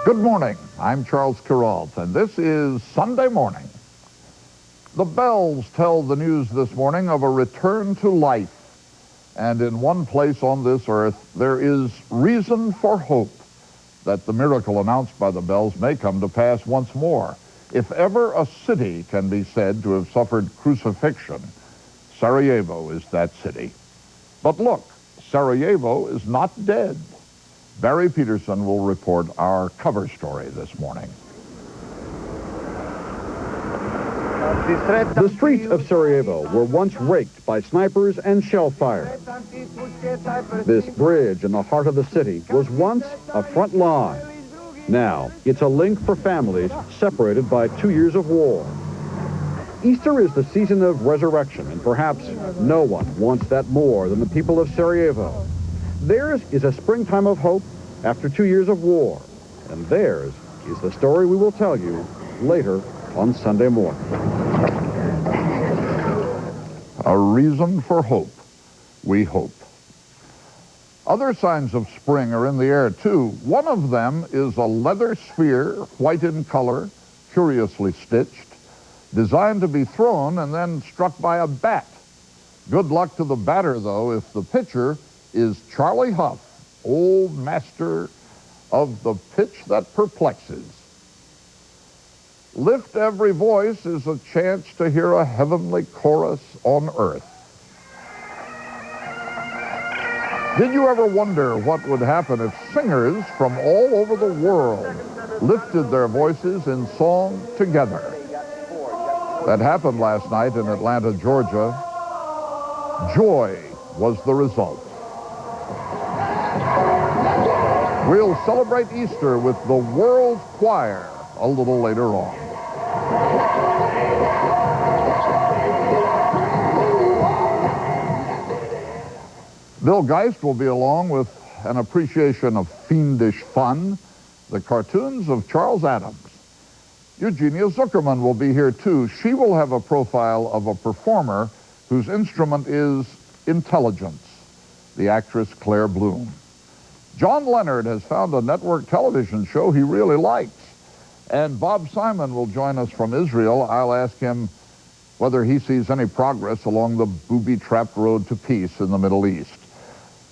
Good morning. I'm Charles Kuralt, and this is Sunday Morning. The bells tell the news this morning of a return to life. And in one place on this earth, there is reason for hope that the miracle announced by the bells may come to pass once more. If ever a city can be said to have suffered crucifixion, Sarajevo is that city. But look, Sarajevo is not dead. Barry Peterson will report our cover story this morning. The streets of Sarajevo were once raked by snipers and shell fire. This bridge in the heart of the city was once a front line. Now, it's a link for families separated by 2 years of war. Easter is the season of resurrection, and perhaps no one wants that more than the people of Sarajevo. Theirs is a springtime of hope after 2 years of war, and theirs is the story we will tell you later on Sunday morning. A reason for hope. We hope. Other signs of spring are in the air, too. One of them is a leather sphere, white in color, curiously stitched, designed to be thrown and then struck by a bat. Good luck to the batter, though, if the pitcher is Charlie Huff, old master of the pitch that perplexes. Lift every voice is a chance to hear a heavenly chorus on earth. Did you ever wonder what would happen if singers from all over the world lifted their voices in song together? That happened last night in Atlanta, Georgia. Joy was the result. We'll celebrate Easter with the World Choir a little later on. Bill Geist will be along with an appreciation of fiendish fun, the cartoons of Charles Adams. Eugenia Zuckerman will be here, too. She will have a profile of a performer whose instrument is intelligence, the actress Claire Bloom. John Leonard has found a network television show he really likes. And Bob Simon will join us from Israel. I'll ask him whether he sees any progress along the booby-trapped road to peace in the Middle East.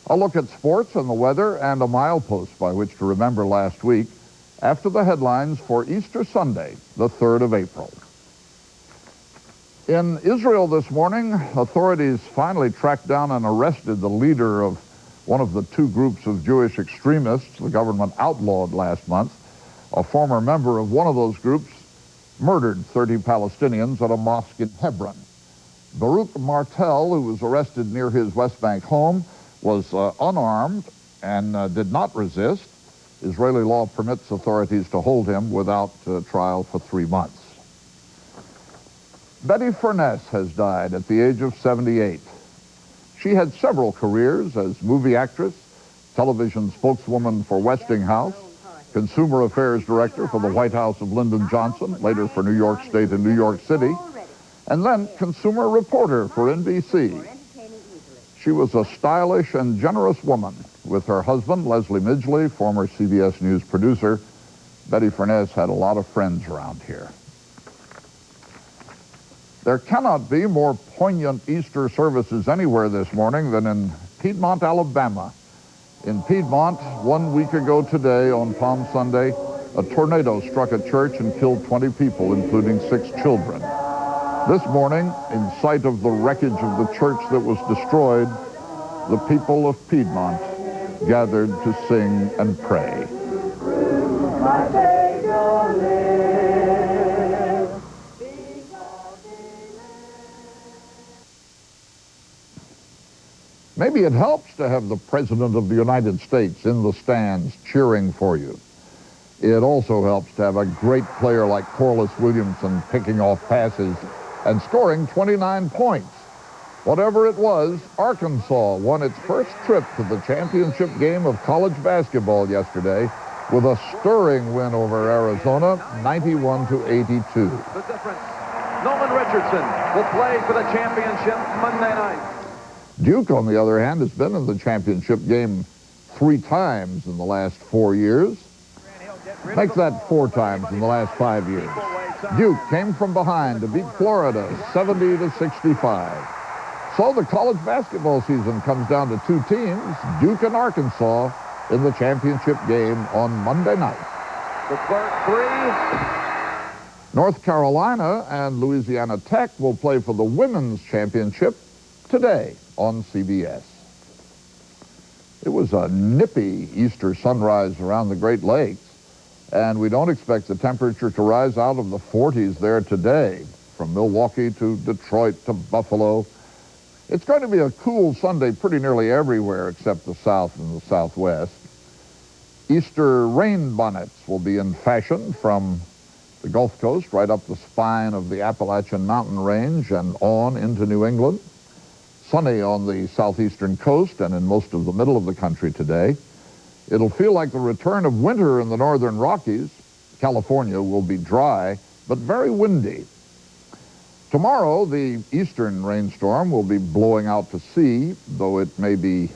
A look at sports and the weather and a milepost by which to remember last week after the headlines for Easter Sunday, the 3rd of April. In Israel this morning, authorities finally tracked down and arrested the leader of one of the two groups of Jewish extremists the government outlawed last month. A former member of one of those groups murdered 30 Palestinians at a mosque in Hebron. Baruch Martel, who was arrested near his West Bank home, was unarmed and did not resist. Israeli law permits authorities to hold him without trial for 3 months. Betty Furness has died at the age of 78. She had several careers as movie actress, television spokeswoman for Westinghouse, Consumer Affairs Director for the White House of Lyndon Johnson, later for New York State and New York City, and then consumer reporter for NBC. She was a stylish and generous woman. With her husband, Leslie Midgley, former CBS News producer, Betty Furness had a lot of friends around here. There cannot be more poignant Easter services anywhere this morning than in Piedmont, Alabama. In Piedmont, 1 week ago today, on Palm Sunday, a tornado struck a church and killed 20 people, including 6 children. This morning, in sight of the wreckage of the church that was destroyed, the people of Piedmont gathered to sing and pray. Maybe it helps to have the President of the United States in the stands cheering for you. It also helps to have a great player like Corliss Williamson picking off passes and scoring 29 points. Whatever it was, Arkansas won its first trip to the championship game of college basketball yesterday with a stirring win over Arizona, 91-82. The difference. Nolan Richardson will play for the championship Monday night. Duke, on the other hand, has been in the championship game 3 times in the last 4 years. Make that 4 times in the last 5 years. Duke came from behind to beat Florida 70-65. So the college basketball season comes down to 2 teams, Duke and Arkansas, in the championship game on Monday night. The Clark 3. North Carolina and Louisiana Tech will play for the women's championship today on CBS. It was a nippy Easter sunrise around the Great Lakes, and we don't expect the temperature to rise out of the 40s there today, from Milwaukee to Detroit to Buffalo. It's going to be a cool Sunday pretty nearly everywhere except the South and the Southwest. Easter rain bonnets will be in fashion from the Gulf Coast right up the spine of the Appalachian Mountain Range and on into New England. Sunny on the southeastern coast and in most of the middle of the country today. It'll feel like the return of winter in the northern Rockies. California will be dry, but very windy. Tomorrow, the eastern rainstorm will be blowing out to sea, though it may be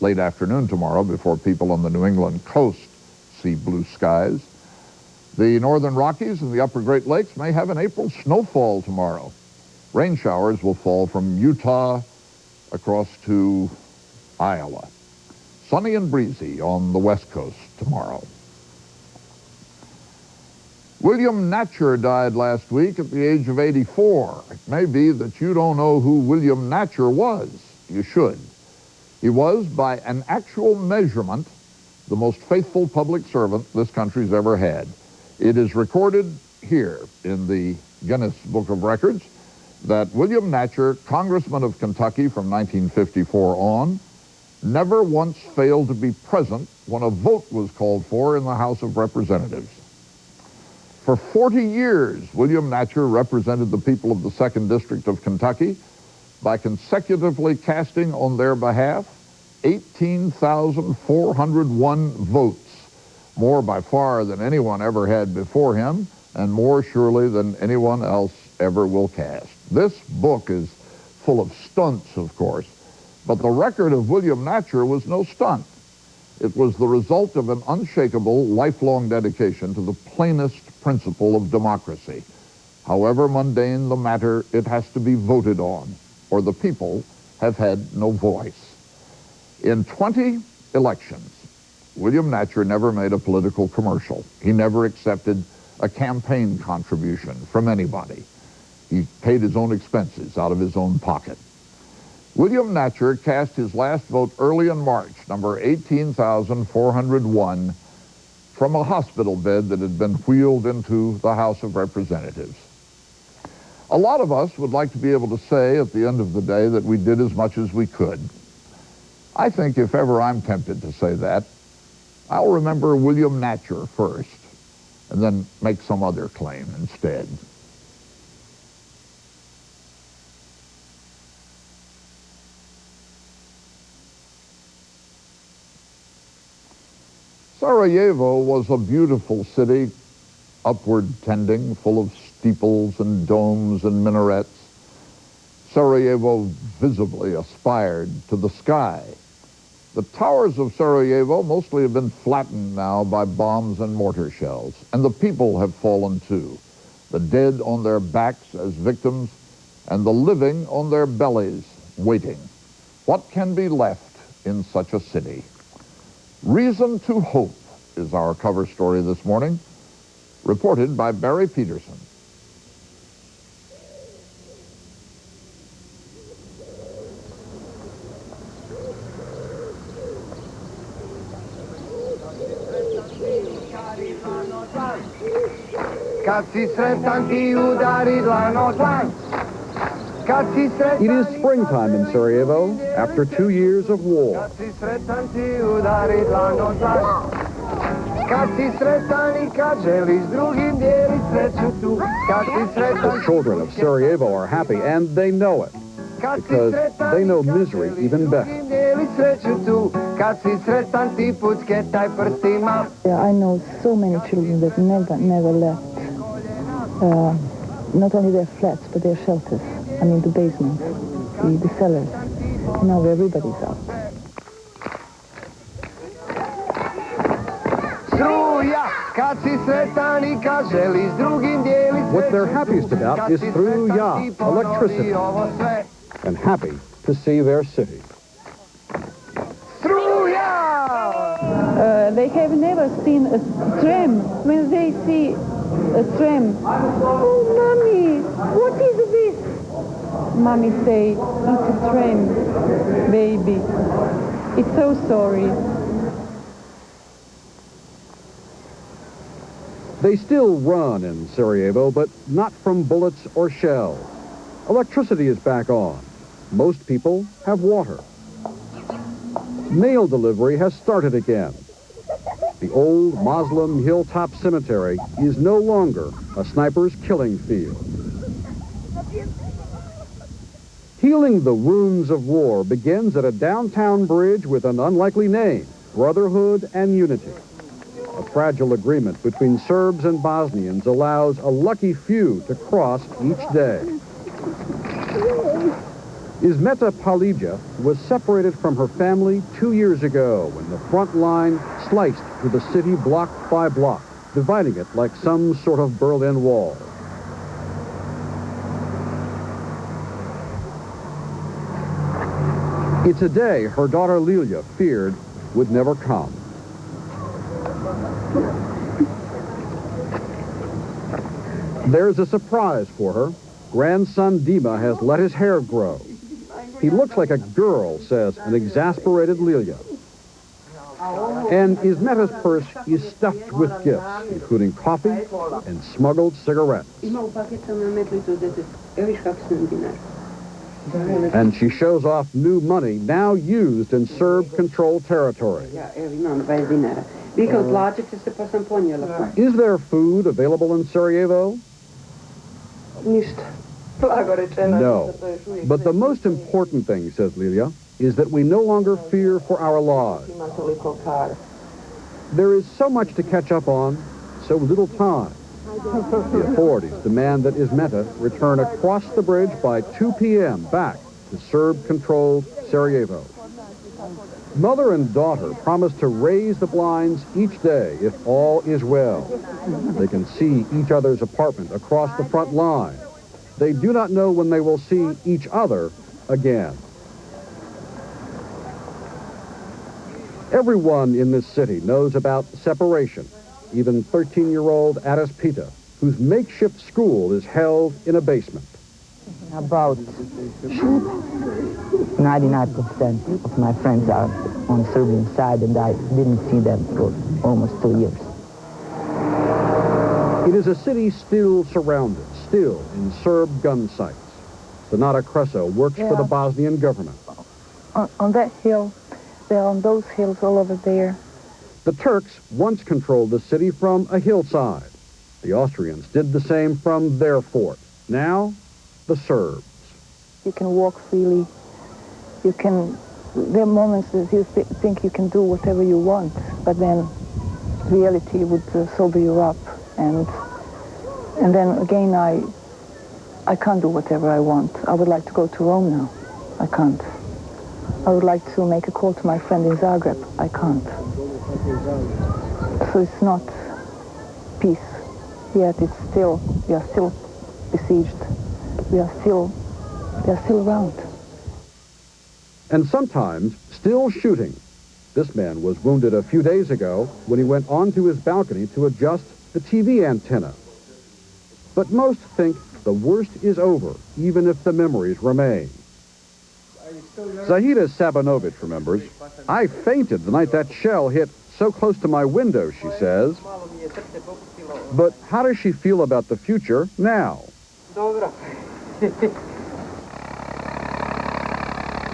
late afternoon tomorrow before people on the New England coast see blue skies. The northern Rockies and the upper Great Lakes may have an April snowfall tomorrow. Rain showers will fall from Utah across to Iowa. Sunny and breezy on the west coast tomorrow. William Natcher died last week at the age of 84. It may be that you don't know who William Natcher was. You should. He was, by an actual measurement, the most faithful public servant this country's ever had. It is recorded here in the Guinness Book of Records that William Natcher, Congressman of Kentucky from 1954 on, never once failed to be present when a vote was called for in the House of Representatives. For 40 years, William Natcher represented the people of the 2nd District of Kentucky by consecutively casting on their behalf 18,401 votes, more by far than anyone ever had before him, and more surely than anyone else ever will cast. This book is full of stunts, of course, but the record of William Natcher was no stunt. It was the result of an unshakable, lifelong dedication to the plainest principle of democracy. However mundane the matter, it has to be voted on, or the people have had no voice. In 20 elections, William Natcher never made a political commercial. He never accepted a campaign contribution from anybody. He paid his own expenses out of his own pocket. William Natcher cast his last vote early in March, number 18,401, from a hospital bed that had been wheeled into the House of Representatives. A lot of us would like to be able to say at the end of the day that we did as much as we could. I think if ever I'm tempted to say that, I'll remember William Natcher first, and then make some other claim instead. Sarajevo was a beautiful city, upward tending, full of steeples and domes and minarets. Sarajevo visibly aspired to the sky. The towers of Sarajevo mostly have been flattened now by bombs and mortar shells, and the people have fallen too, the dead on their backs as victims, and the living on their bellies, waiting. What can be left in such a city? Reason to Hope is our cover story this morning, reported by Barry Peterson. It is springtime in Sarajevo after 2 years of war. The children of Sarajevo are happy, and they know it, because they know misery even better. I know so many children that never left, not only their flats, but their shelters. I mean, the basements, the cellars. Now everybody's out. What they're happiest about is through electricity, and happy to see their city. They have never seen a tram. When they see a tram, oh, Mommy, what is this? Mommy say, it's a tram, baby. It's so sorry. They still run in Sarajevo, but not from bullets or shells. Electricity is back on. Most people have water. Mail delivery has started again. The old Muslim hilltop cemetery is no longer a sniper's killing field. Healing the wounds of war begins at a downtown bridge with an unlikely name, Brotherhood and Unity. A fragile agreement between Serbs and Bosnians allows a lucky few to cross each day. Ismeta Palija was separated from her family 2 years ago when the front line sliced through the city block by block, dividing it like some sort of Berlin Wall. It's a day her daughter Lilia feared would never come. There's a surprise for her. Grandson Dima has let his hair grow. He looks like a girl, says an exasperated Lilia. And Ismeta's purse is stuffed with gifts, including coffee and smuggled cigarettes. And she shows off new money now used in Serb-controlled territory. Is there food available in Sarajevo? No. But the most important thing, says Lilia, is that we no longer fear for our lives. There is so much to catch up on, so little time. The authorities demand that Ismeta return across the bridge by 2 p.m. back to Serb-controlled Sarajevo. Mother and daughter promise to raise the blinds each day if all is well. They can see each other's apartment across the front line. They do not know when they will see each other again. Everyone in this city knows about separation. Even 13-year-old Addis Pita, whose makeshift school is held in a basement. About 99% of my friends are on the Serbian side, and I didn't see them for almost 2 years. It is a city still surrounded, still in Serb gun sights. Sonata Kreso works for the Bosnian government. On that hill, they're on those hills all over there. The Turks once controlled the city from a hillside. The Austrians did the same from their fort. Now, the Serbs. You can walk freely. You can, there are moments that you think you can do whatever you want, but then reality would sober you up. And then again, I can't do whatever I want. I would like to go to Rome now. I can't. I would like to make a call to my friend in Zagreb. I can't. So it's not peace. Yet it's still, we are still besieged. We are still around. And sometimes still shooting. This man was wounded a few days ago when he went onto his balcony to adjust the TV antenna. But most think the worst is over, even if the memories remain. Zahida Sabanovich remembers, I fainted the night that shell hit so close to my window, she says. But how does she feel about the future now?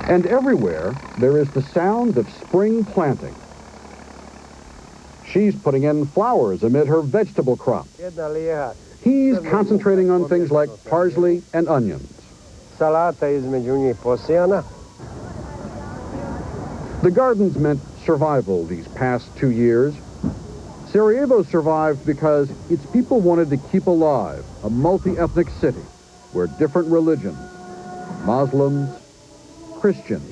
And everywhere, there is the sound of spring planting. She's putting in flowers amid her vegetable crop. He's concentrating on things like parsley and onions. The gardens meant survival these past 2 years. Sarajevo survived because its people wanted to keep alive a multi-ethnic city where different religions, Muslims, Christians,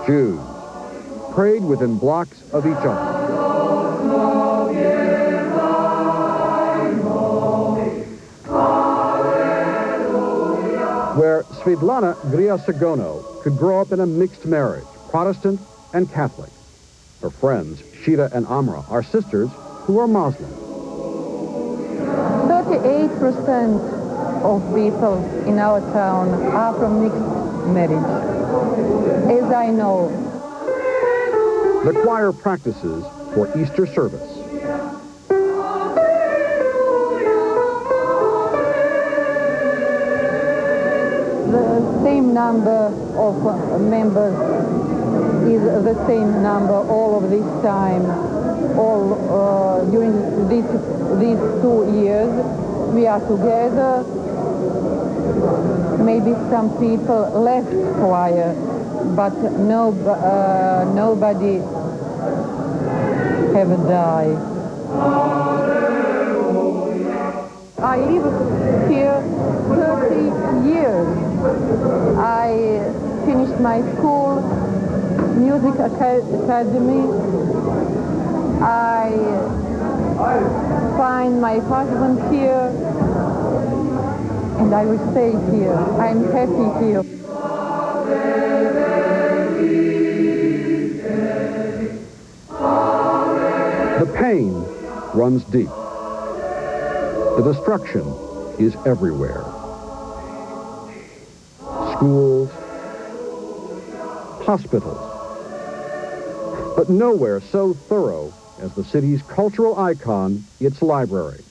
Jews, prayed within blocks of each other. where Svitlana Griasagono could grow up in a mixed marriage, Protestant and Catholic. Her friends, Shida and Amra, are sisters who are Muslim. 38% of people in our town are from mixed marriage, as I know. The choir practices for Easter service. The same number of members is the same number all of this time. All during these 2 years, we are together. Maybe some people left choir, but nobody have died. I live here 30 years. I finished my school, music academy. I find my husband here, and I will stay here. I'm happy here. The pain runs deep. The destruction is everywhere. Schools, hospitals, but nowhere so thorough as the city's cultural icon, its library.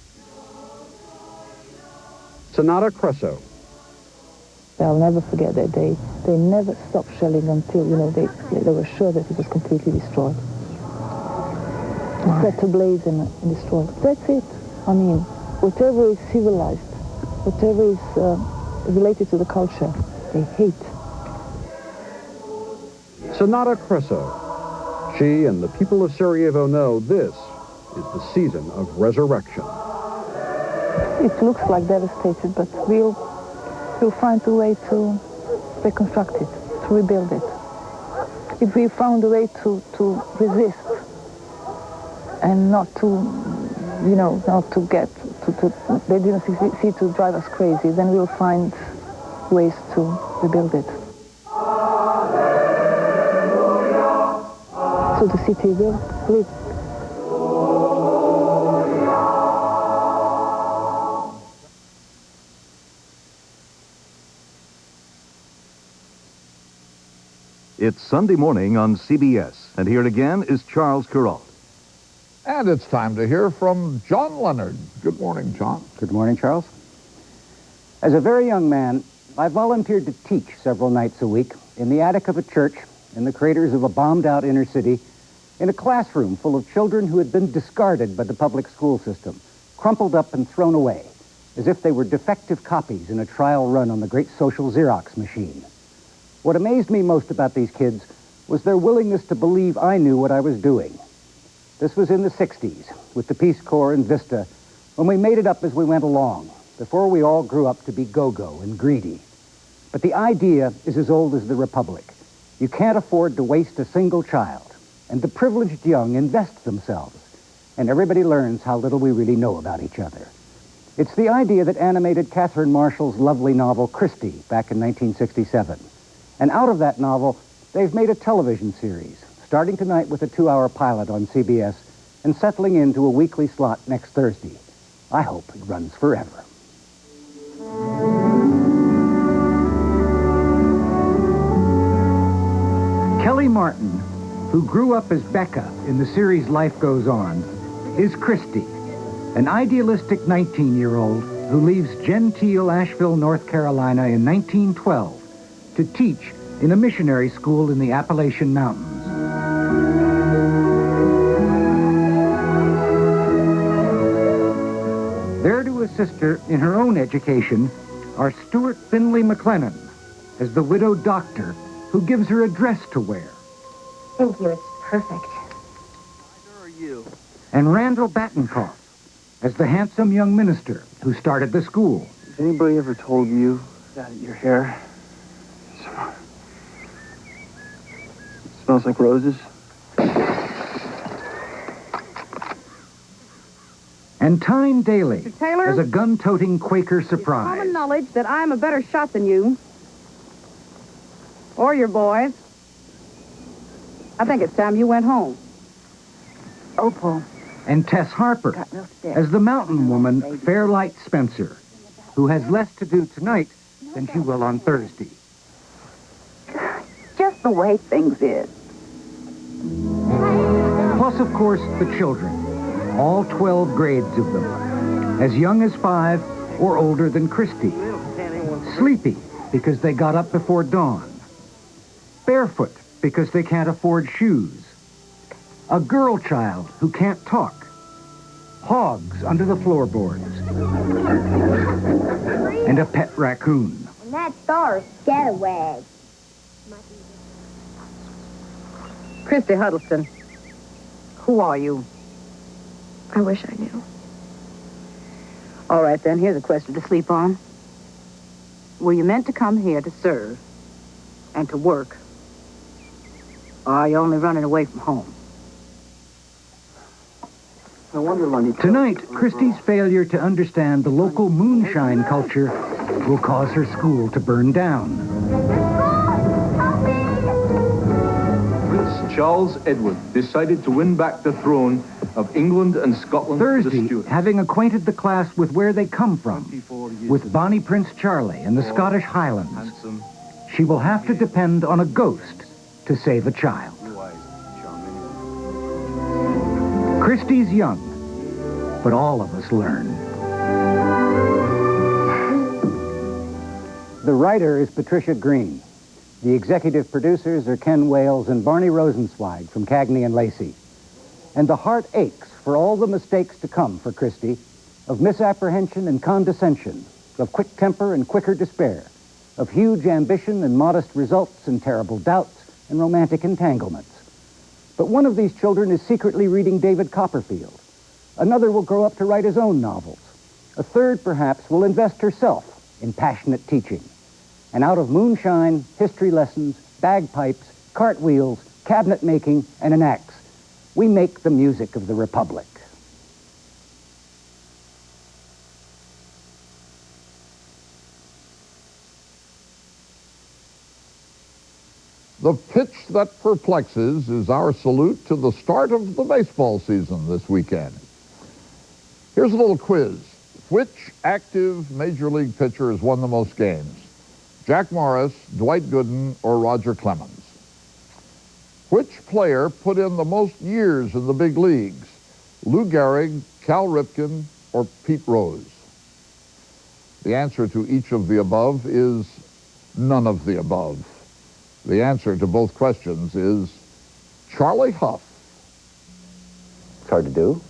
Sonata Cresso. I'll never forget that day. They never stopped shelling until, they were sure that it was completely destroyed. Set ablaze and destroyed. That's it. I mean, whatever is civilized, whatever is related to the culture, they hate. Sonata Cresso. She and the people of Sarajevo know this is the season of resurrection. It looks like devastated, but we'll find a way to reconstruct it, to rebuild it. If we found a way to resist and not to, not to get, they didn't see to drive us crazy, then we'll find ways to rebuild it. So the city will live. It's Sunday morning on CBS, and here again is Charles Kuralt. And it's time to hear from John Leonard. Good morning, John. Good morning, Charles. As a very young man, I volunteered to teach several nights a week in the attic of a church, in the craters of a bombed-out inner city, in a classroom full of children who had been discarded by the public school system, crumpled up and thrown away, as if they were defective copies in a trial run on the great social Xerox machine. What amazed me most about these kids was their willingness to believe I knew what I was doing. This was in the 60s, with the Peace Corps and Vista, when we made it up as we went along, before we all grew up to be go-go and greedy. But the idea is as old as the Republic. You can't afford to waste a single child, and the privileged young invest themselves, and everybody learns how little we really know about each other. It's the idea that animated Catherine Marshall's lovely novel, Christie, back in 1967. And out of that novel, they've made a television series, starting tonight with a 2-hour pilot on CBS and settling into a weekly slot next Thursday. I hope it runs forever. Kelly Martin, who grew up as Becca in the series Life Goes On, is Christy, an idealistic 19-year-old who leaves genteel Asheville, North Carolina in 1912 to teach in a missionary school in the Appalachian Mountains. There to assist her in her own education are Stuart Finley McLennan as the widowed doctor who gives her a dress to wear. Thank you, it's perfect. Neither are you. And Randall Battenkoff as the handsome young minister who started the school. Has anybody ever told you that your hair smells like roses? And Tyne Daly Mr. Taylor? as a gun-toting Quaker It's surprise. common knowledge that I'm a better shot than you. Or your boys. I think it's time you went home. Opal. And Tess Harper Got no steps. as the mountain woman Fairlight Spencer, who has less to do tonight than she will on Thursday. Just the way things is. Plus, of course, the children. All 12 grades of them. As young as 5 or older than Christy. Sleepy because they got up before dawn. Barefoot because they can't afford shoes. A girl child who can't talk. Hogs under the floorboards. And a pet raccoon. And that star's scatterwag. Christy Huddleston, who are you? I wish I knew. All right, then, here's a question to sleep on. Were you meant to come here to serve and to work? Or are you only running away from home? No wonder Lundy... Tonight, Christy's failure to understand the local moonshine culture will cause her school to burn down. Prince Charles Edward decided to win back the throne of England and Scotland to the Thursday, Stuarts. having acquainted the class with where they come from, with Bonnie Prince Charlie and the Scottish Highlands, Handsome, she will have to depend on a ghost to save a child. blue-eyed, charming. Christy's young, but all of us learn. The writer is Patricia Green. The executive producers are Ken Wales and Barney Rosenzweig from Cagney and Lacey. And the heart aches for all the mistakes to come for Christy, of misapprehension and condescension, of quick temper and quicker despair, of huge ambition and modest results and terrible doubts and romantic entanglements. But one of these children is secretly reading David Copperfield. Another will grow up to write his own novels. A third, perhaps, will invest herself in passionate teaching. And out of moonshine, history lessons, bagpipes, cartwheels, cabinet making, and an axe, we make the music of the Republic. The pitch that perplexes is our salute to the start of the baseball season this weekend. Here's a little quiz. Which active Major League pitcher has won the most games? Jack Morris, Dwight Gooden, or Roger Clemens? Which player put in the most years in the big leagues? Lou Gehrig, Cal Ripken, or Pete Rose? The answer to each of the above is none of the above. The answer to both questions is Charlie Huff. It's hard to do.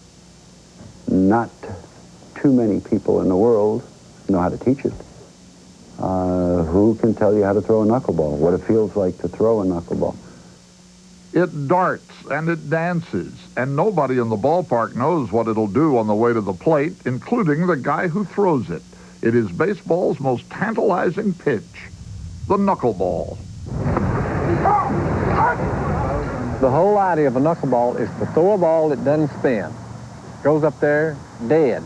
Not too many people in the world know how to teach it. Who can tell you how to throw a knuckleball, what it feels like to throw a knuckleball? It darts and it dances, and nobody in the ballpark knows what it'll do on the way to the plate, including the guy who throws it. It is baseball's most tantalizing pitch, the knuckleball. The whole idea of a knuckleball is to throw a ball that doesn't spin. Goes up there, dead.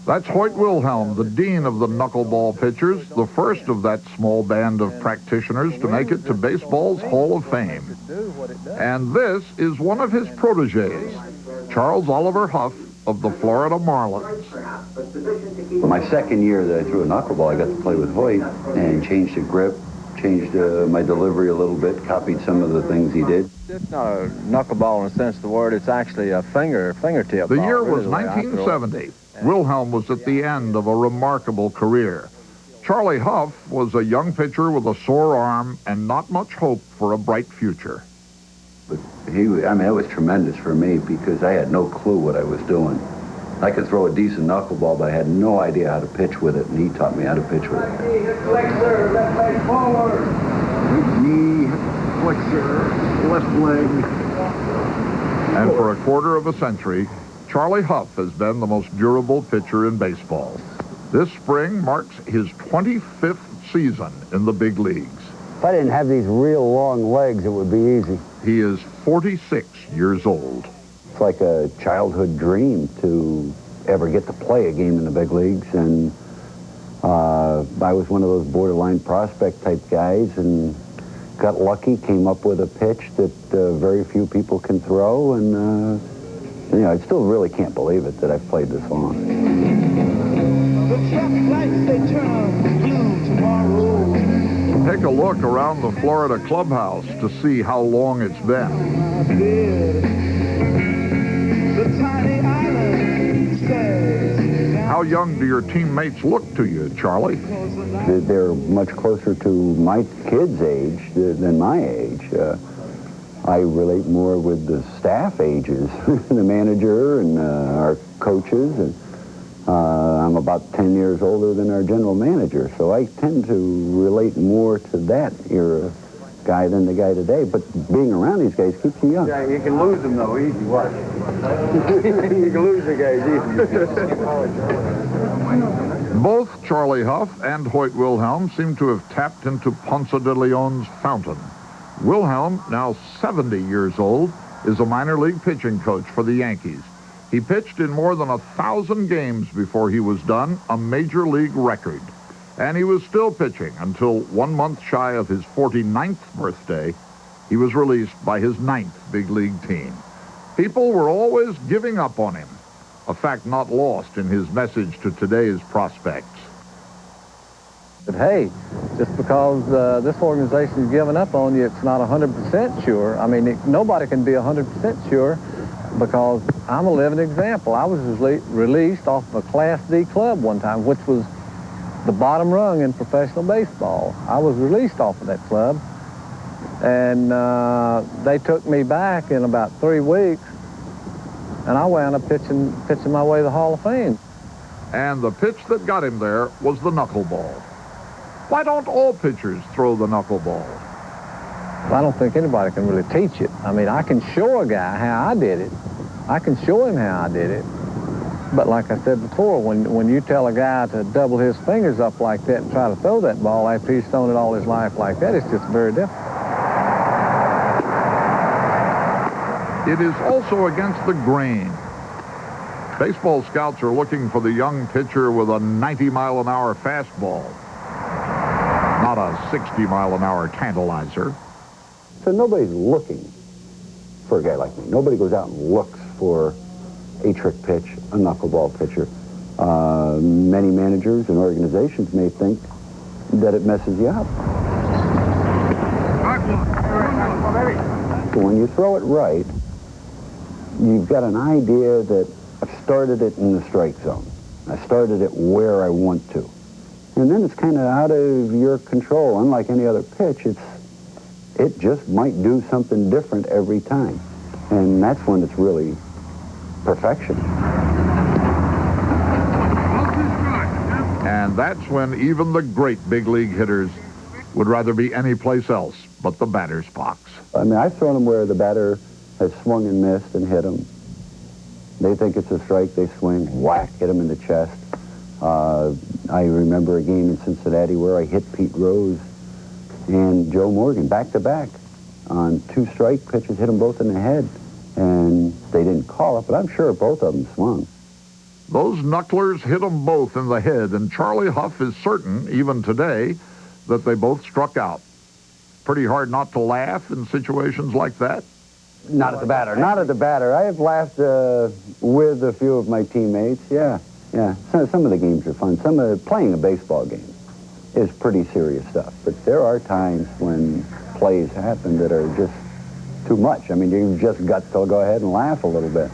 That's Hoyt Wilhelm, the dean of the knuckleball pitchers, the first of that small band of practitioners to make it to baseball's Hall of Fame. And this is one of his proteges, Charles Oliver Huff of the Florida Marlins. My second year that I threw a knuckleball, I got to play with Hoyt and changed the grip, changed my delivery a little bit, copied some of the things he did. It's not a knuckleball in the sense of the word. It's actually a fingertip The ball. year Really was the way I throw it. 1970. Wilhelm was at the end of a remarkable career. Charlie Huff was a young pitcher with a sore arm and not much hope for a bright future. But it was tremendous for me because I had no clue what I was doing. I could throw a decent knuckleball, but I had no idea how to pitch with it, and he taught me how to pitch with it. Leg there, left leg forward. Knee, flexor, left leg. And for a quarter of a century, Charlie Huff has been the most durable pitcher in baseball. This spring marks his 25th season in the big leagues. If I didn't have these real long legs, it would be easy. He is 46 years old. It's like a childhood dream to ever get to play a game in the big leagues, and I was one of those borderline prospect type guys, and got lucky, came up with a pitch that very few people can throw, and you know, I still really can't believe it that I've played this long. Take a look around the Florida clubhouse to see how long it's been. How young do your teammates look to you, Charlie? They're much closer to my kids' age than my age. I relate more with the staff ages, the manager and our coaches. And, I'm about 10 years older than our general manager, so I tend to relate more to that era guy than the guy today. But being around these guys keeps you young. Yeah, you can lose them, though, easy. Watch. You can lose the guys easy. Both Charlie Huff and Hoyt Wilhelm seem to have tapped into Ponce de Leon's fountain. Wilhelm, now 70 years old, is a minor league pitching coach for the Yankees. He pitched in more than 1,000 games before he was done, a major league record. And he was still pitching until 1 month shy of his 49th birthday, he was released by his 9th big league team. People were always giving up on him, a fact not lost in his message to today's prospects. But hey, just because this organization's given up on you, it's not 100% sure. I mean, nobody can be 100% sure, because I'm a living example. I was released off of a Class D club one time, which was the bottom rung in professional baseball. I was released off of that club, and they took me back in about 3 weeks, and I wound up pitching my way to the Hall of Fame. And the pitch that got him there was the knuckleball. Why don't all pitchers throw the knuckleball? I don't think anybody can really teach it. I mean, I can show a guy how I did it. I can show him how I did it. But like I said before, when you tell a guy to double his fingers up like that and try to throw that ball after he's thrown it all his life like that, it's just very different. It is also against the grain. Baseball scouts are looking for the young pitcher with a 90-mile-an-hour fastball, not a 60-mile-an-hour tantalizer. So nobody's looking for a guy like me. Nobody goes out and looks for a trick pitch, a knuckleball pitcher. Many managers and organizations may think that it messes you up. So when you throw it right, you've got an idea that I've started it in the strike zone. I started it where I want to. And then it's kind of out of your control. Unlike any other pitch, it just might do something different every time. And that's when it's really perfection. And that's when even the great big league hitters would rather be anyplace else but the batter's box. I mean, I've thrown them where the batter has swung and missed and hit them. They think it's a strike, they swing, whack, hit them in the chest. I remember a game in Cincinnati where I hit Pete Rose and Joe Morgan back-to-back on 2 strike pitches, hit them both in the head, and they didn't call it, but I'm sure both of them swung. Those knucklers hit them both in the head, and Charlie Huff is certain, even today, that they both struck out. Pretty hard not to laugh in situations like that. Not at the batter. Not at the batter. I have laughed with a few of my teammates, yeah. Some of the games are fun. Playing a baseball game is pretty serious stuff, but there are times when plays happen that are just too much. I mean, you've just got to go ahead and laugh a little bit.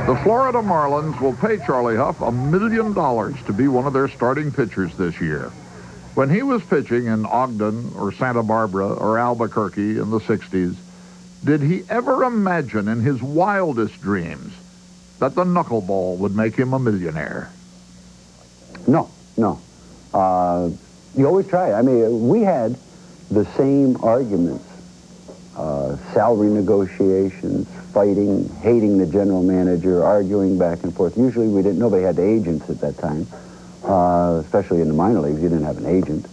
The Florida Marlins will pay Charlie Huff $1 million to be one of their starting pitchers this year. When he was pitching in Ogden or Santa Barbara or Albuquerque in the 60s, did he ever imagine in his wildest dreams that the knuckleball would make him a millionaire? No. You always try. I mean, we had the same arguments, salary negotiations, fighting, hating the general manager, arguing back and forth. Usually nobody had agents at that time, especially in the minor leagues. You didn't have an agent.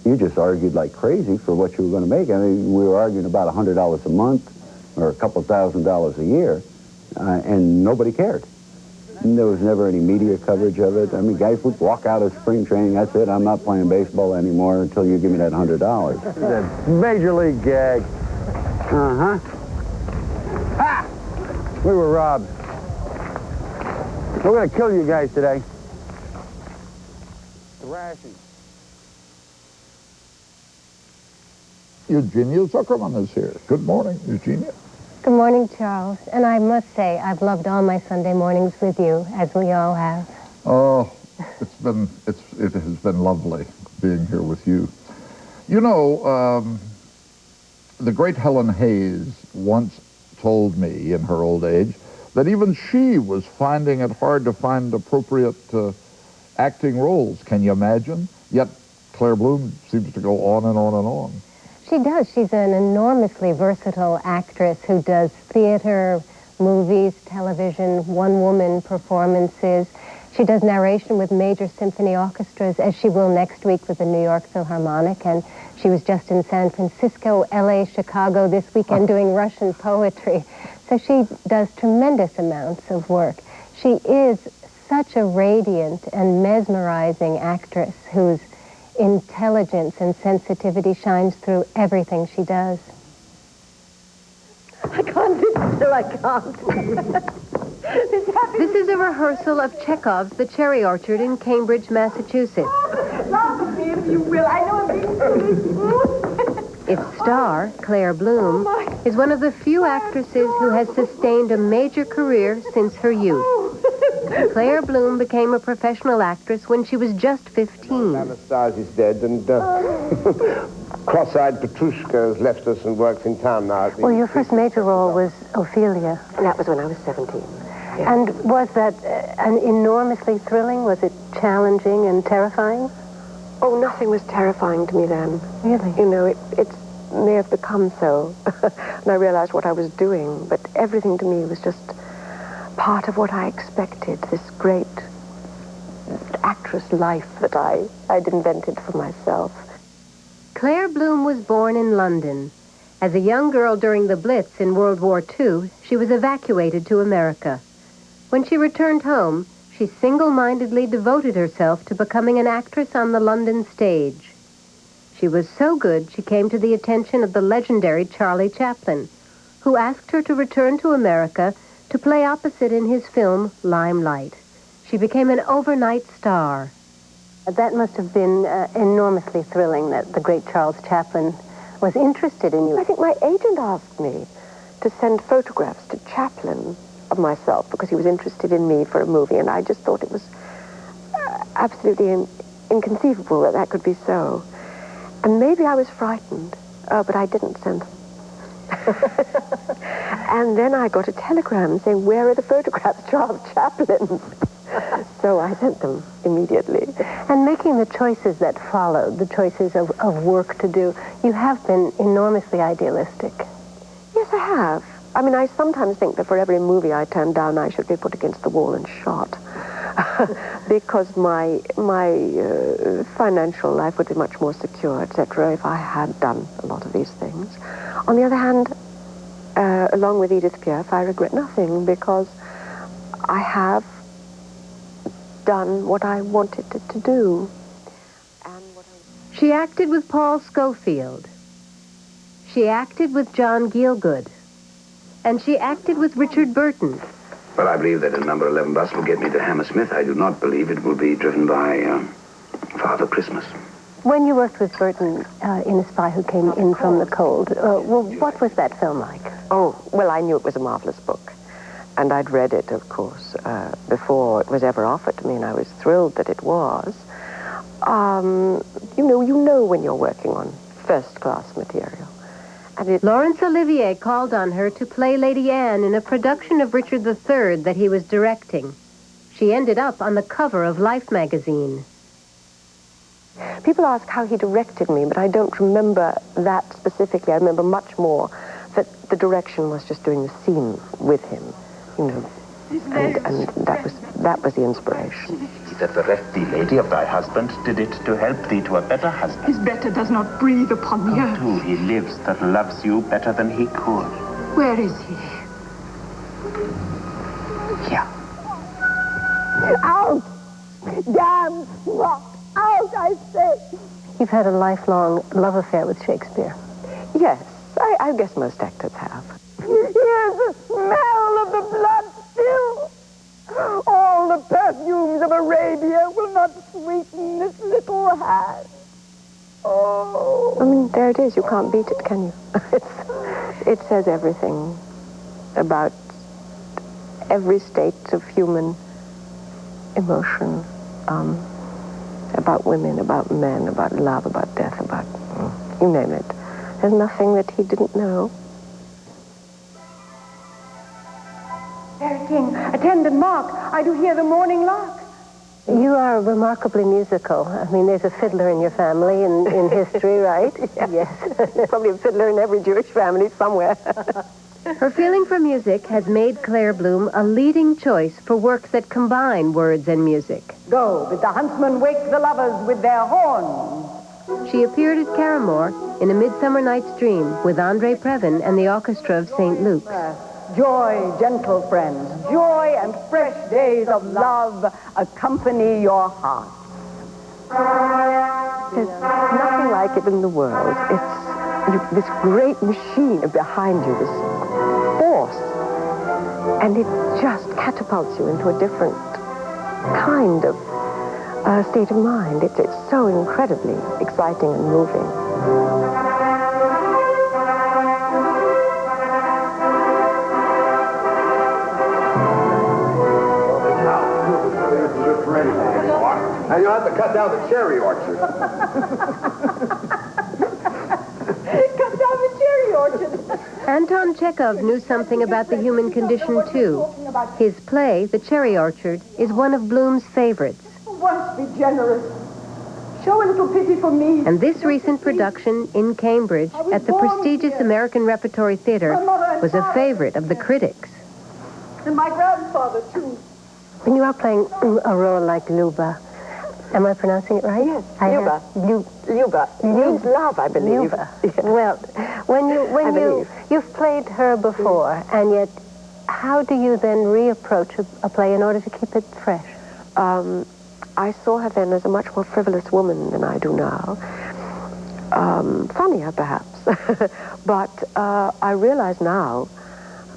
You just argued like crazy for what you were going to make. I mean, we were arguing about $100 a month or a couple $1,000s a year, and nobody cared. And there was never any media coverage of it. I mean, guys would walk out of spring training. That's it. I'm not playing baseball anymore until you give me that $100. That major league gag. Uh-huh. Ha! We were robbed. We're going to kill you guys today. Thrashing. Eugenia Zuckerman is here. Good morning, Eugenia. Good morning, Charles. And I must say, I've loved all my Sunday mornings with you, as we all have. Oh, it has been lovely being here with you. You know, the great Helen Hayes once told me in her old age that even she was finding it hard to find appropriate acting roles. Can you imagine? Yet Claire Bloom seems to go on and on and on. She does. She's an enormously versatile actress who does theater, movies, television, one-woman performances. She does narration with major symphony orchestras, as she will next week with the New York Philharmonic. And she was just in San Francisco, L.A., Chicago this weekend doing Russian poetry. So she does tremendous amounts of work. She is such a radiant and mesmerizing actress whose intelligence and sensitivity shines through everything she does. I can't do it, so I can't. This is a rehearsal of Chekhov's The Cherry Orchard in Cambridge, Massachusetts. Laugh at me if you will. I know I'm being silly. Its star, Claire Bloom, is one of the few actresses who has sustained a major career since her youth. Claire Bloom became a professional actress when she was just 15. Anastasia's dead, and cross-eyed Petrushka has left us and works in town now. Well, your first major role was Ophelia. And that was when I was 17. Yeah. And was that enormously thrilling? Was it challenging and terrifying? Oh, nothing was terrifying to me then. Really? You know, it may have become so. And I realized what I was doing, but everything to me was just part of what I expected, this great actress life that I'd invented for myself. Claire Bloom was born in London. As a young girl during the Blitz in World War II, she was evacuated to America. When she returned home, she single-mindedly devoted herself to becoming an actress on the London stage. She was so good, she came to the attention of the legendary Charlie Chaplin, who asked her to return to America to play opposite in his film, Limelight. She became an overnight star. That must have been enormously thrilling that the great Charles Chaplin was interested in you. I think my agent asked me to send photographs to Chaplin of myself because he was interested in me for a movie, and I just thought it was absolutely inconceivable that that could be so. And maybe I was frightened, but I didn't send them. And then I got a telegram saying, "Where are the photographs, Charles Chaplin?" So I sent them immediately. And making the choices that followed, the choices of work to do, you have been enormously idealistic. Yes, I have. I mean, I sometimes think that for every movie I turn down, I should be put against the wall and shot. Because my financial life would be much more secure, etc., if I had done a lot of these things. On the other hand, along with Edith Piaf, I regret nothing because I have done what I wanted to do. She acted with Paul Scofield. She acted with John Gielgud. And she acted with Richard Burton. Well, I believe that a number 11 bus will get me to Hammersmith. I do not believe it will be driven by Father Christmas. When you worked with Burton in A Spy Who Came In From the Cold, well, what was that film like? Oh, well, I knew it was a marvelous book. And I'd read it, of course, before it was ever offered to me, and I was thrilled that it was. You know when you're working on first-class material. And Laurence Olivier called on her to play Lady Anne in a production of Richard III that he was directing. She ended up on the cover of Life magazine. People ask how he directed me, but I don't remember that specifically. I remember much more that the direction was just doing the scene with him. You know, And that was the inspiration. That bereft thee, lady, of thy husband, did it to help thee to a better husband. His better does not breathe upon the earth. Too, he lives that loves you better than he could. Where is he? Here. Out! Damn rock! Out, I say! You've had a lifelong love affair with Shakespeare. Yes, I guess most actors have. Here's the smell of the blood still. All the perfumes of Arabia will not sweeten this little hand. Oh. I mean, there it is. You can't beat it, can you? It says everything about every state of human emotion, about women, about men, about love, about death, about you name it. There's nothing that he didn't know. Fair King, attendant Mark, I do hear the morning lark. You are remarkably musical. I mean, there's a fiddler in your family in history, right? Yes. There's probably a fiddler in every Jewish family somewhere. Her feeling for music has made Claire Bloom a leading choice for works that combine words and music. Go, bid the huntsmen wake the lovers with their horns. She appeared at Caramore in A Midsummer Night's Dream with Andre Previn and the orchestra of St. Luke's. Joy, gentle friends, joy and fresh days of love accompany your heart. There's nothing like it in the world. It's this great machine behind you, this force, and it just catapults you into a different kind of state of mind. It's so incredibly exciting and moving. And you'll have to cut down the cherry orchard. Cut down the cherry orchard. Anton Chekhov knew something about the human condition, too. His play, The Cherry Orchard, is one of Bloom's favorites. Once be generous. Show a little pity for me. And this recent production in Cambridge at the prestigious American Repertory Theater was a favorite of the critics. And my grandfather, too. When you are playing a role like Luba, am I pronouncing it right? Yes, Luba. Luba. Means love, I believe. Luba. Well, when you've played her before, and yet, how do you then reapproach a play in order to keep it fresh? I saw her then as a much more frivolous woman than I do now. Funnier, perhaps. But I realize now,